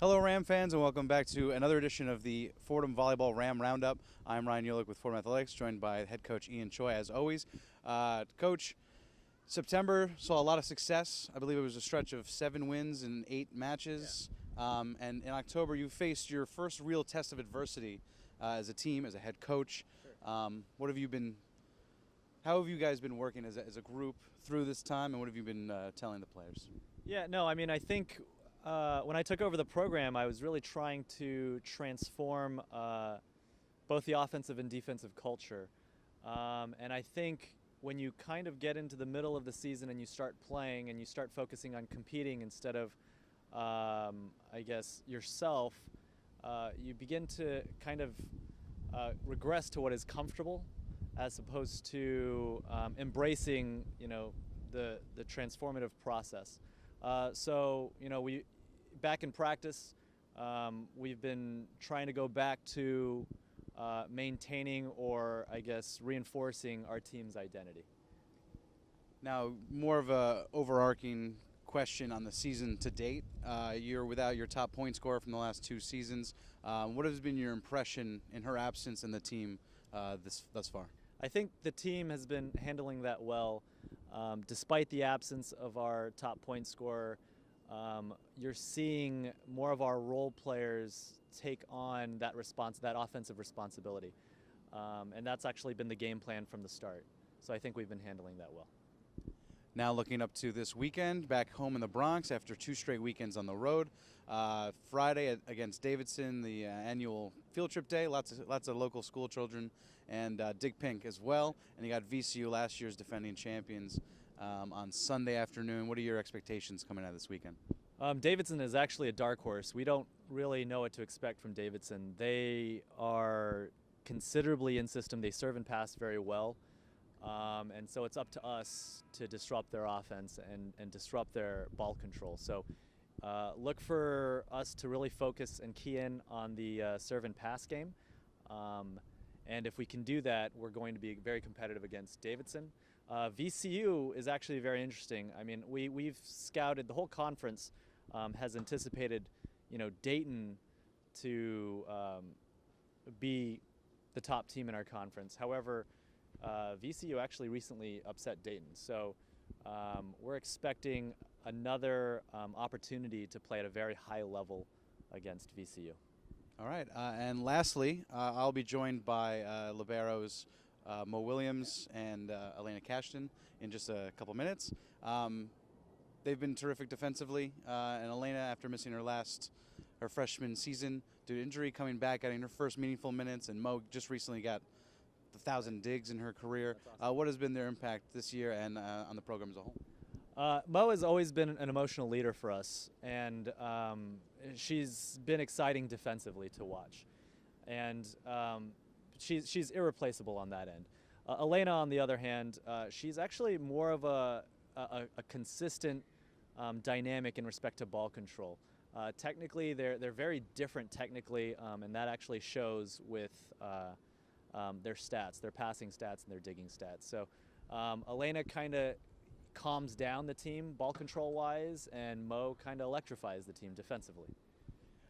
Hello, Ram fans, and welcome back to another edition of the Fordham Volleyball Ram Roundup. I'm Ryan Ulick with Fordham Athletics, joined by head coach Ian Choi, as always. Coach, September saw a lot of success. I believe it was a stretch of 7 wins in 8 matches. Yeah. And in October, you faced your first real test of adversity as a team, as a head coach. Sure. How have you guys been working as a group through this time, and what have you been telling the players? Yeah, no, I mean, I think when I took over the program, I was really trying to transform both the offensive and defensive culture. And I think when you kind of get into the middle of the season and you start playing and you start focusing on competing instead of, I guess, yourself, you begin to kind of regress to what is comfortable as opposed to embracing, the transformative process. So, back in practice, we've been trying to go back to maintaining or, I guess, reinforcing our team's identity. Now, more of a overarching question on the season to date. You're without your top point scorer from the last 2 seasons. What has been your impression in her absence in the team thus far? I think the team has been handling that well. Despite the absence of our top point scorer, you're seeing more of our role players take on that offensive responsibility. And that's actually been the game plan from the start. So I think we've been handling that well. Now looking up to this weekend, back home in the Bronx after 2 straight weekends on the road. Friday against Davidson, the annual field trip day, lots of local school children, and Dig Pink as well. And you got VCU, last year's defending champions, on Sunday afternoon. What are your expectations coming out of this weekend? Davidson is actually a dark horse. We don't really know what to expect from Davidson. They are considerably in system. They serve and pass very well. And so it's up to us to disrupt their offense and disrupt their ball control. So look for us to really focus and key in on the serve and pass game. And if we can do that, we're going to be very competitive against Davidson. VCU is actually very interesting. I mean, we've scouted, the whole conference has anticipated, Dayton to be the top team in our conference. However, VCU actually recently upset Dayton. So we're expecting another opportunity to play at a very high level against VCU. All right. And lastly, I'll be joined by liberos Mo Williams and Alena Cashdan in just a couple minutes. They've been terrific defensively. And Alena, after missing her freshman season due to injury, coming back, getting her first meaningful minutes. And Mo just recently got 1,000 digs in her career. Awesome. What has been their impact this year and on the program as a whole? Mo has always been an emotional leader for us, and she's been exciting defensively to watch. And she's irreplaceable on that end. Alena, on the other hand, she's actually more of a consistent dynamic in respect to ball control. Technically, they're very different technically, and that actually shows with their stats, their passing stats and their digging stats. So Alena kind of calms down the team ball control wise, and Mo kind of electrifies the team defensively.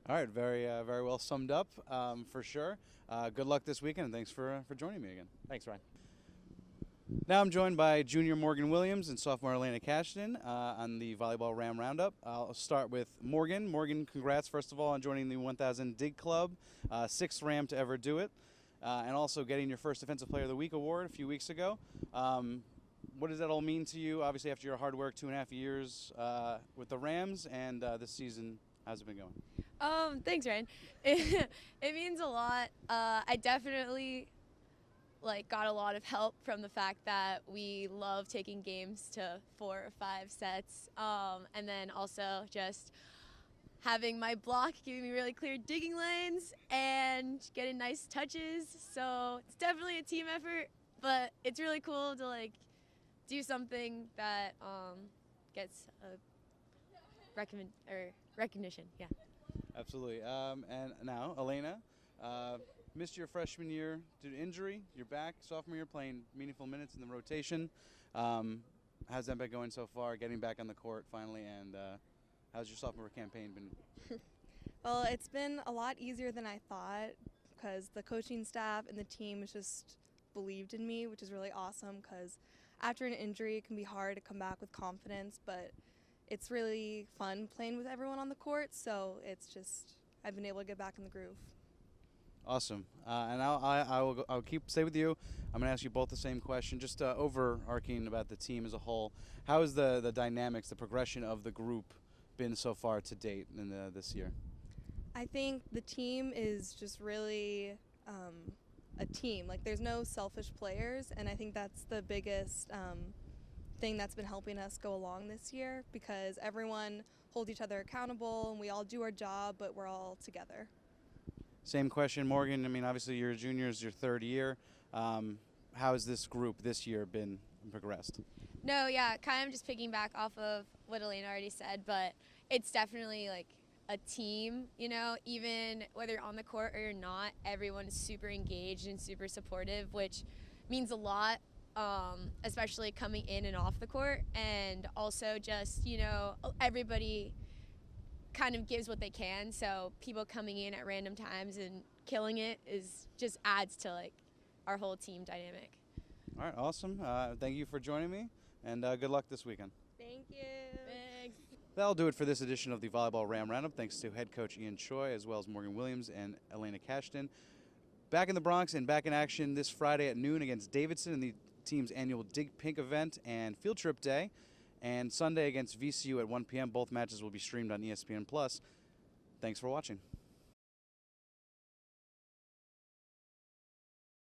All right, very well summed up for sure. Good luck this weekend, and thanks for joining me again. Thanks, Ryan. Now I'm joined by junior Morgan Williams and sophomore Alena Cashdan on the Volleyball Ram Roundup. I'll start with Morgan. Morgan, congrats first of all on joining the 1000 Dig Club, 6th Ram to ever do it. And also getting your first Defensive Player of the Week award a few weeks ago. What does that all mean to you, obviously after your hard work, 2.5 years with the Rams, and this season, how's it been going? Thanks, Ryan. It means a lot. I definitely got a lot of help from the fact that we love taking games to 4 or 5 sets, and then also just having my block giving me really clear digging lanes and getting nice touches. So it's definitely a team effort, but it's really cool to do something that gets a recognition. Yeah. Absolutely. And now, Alena, missed your freshman year due to injury. You're back sophomore year playing meaningful minutes in the rotation. How's that been going so far, getting back on the court finally, and how's your sophomore campaign been? Well, it's been a lot easier than I thought because the coaching staff and the team has just believed in me, which is really awesome because after an injury it can be hard to come back with confidence, but it's really fun playing with everyone on the court, so it's just I've been able to get back in the groove. Awesome. And I'll stay with you. I'm going to ask you both the same question, just overarching about the team as a whole. How has the dynamics, the progression of the group been so far to date in this year? I think the team is just really a team. Like, there's no selfish players, and I think that's the biggest thing that's been helping us go along this year because everyone holds each other accountable and we all do our job, but we're all together. Same question, Morgan. I mean, obviously you're a junior, it's your third year. How has this group this year been progressed? No, yeah, kind of just picking back off of what Alena already said, but it's definitely like a team, you know, even whether you're on the court or you're not, everyone is super engaged and super supportive, which means a lot, especially coming in and off the court. And also just, you know, everybody kind of gives what they can, so people coming in at random times and killing it is just adds to like our whole team dynamic. All right, awesome. Thank you for joining me, and good luck this weekend. Thank you. Thanks. That'll do it for this edition of the Volleyball Ram Roundup. Thanks to head coach Ian Choi, as well as Morgan Williams and Alena Cashdan. Back in the Bronx and back in action this Friday at noon against Davidson in the team's annual Dig Pink event and field trip day. And Sunday against VCU at 1 p.m. Both matches will be streamed on ESPN+. Thanks for watching.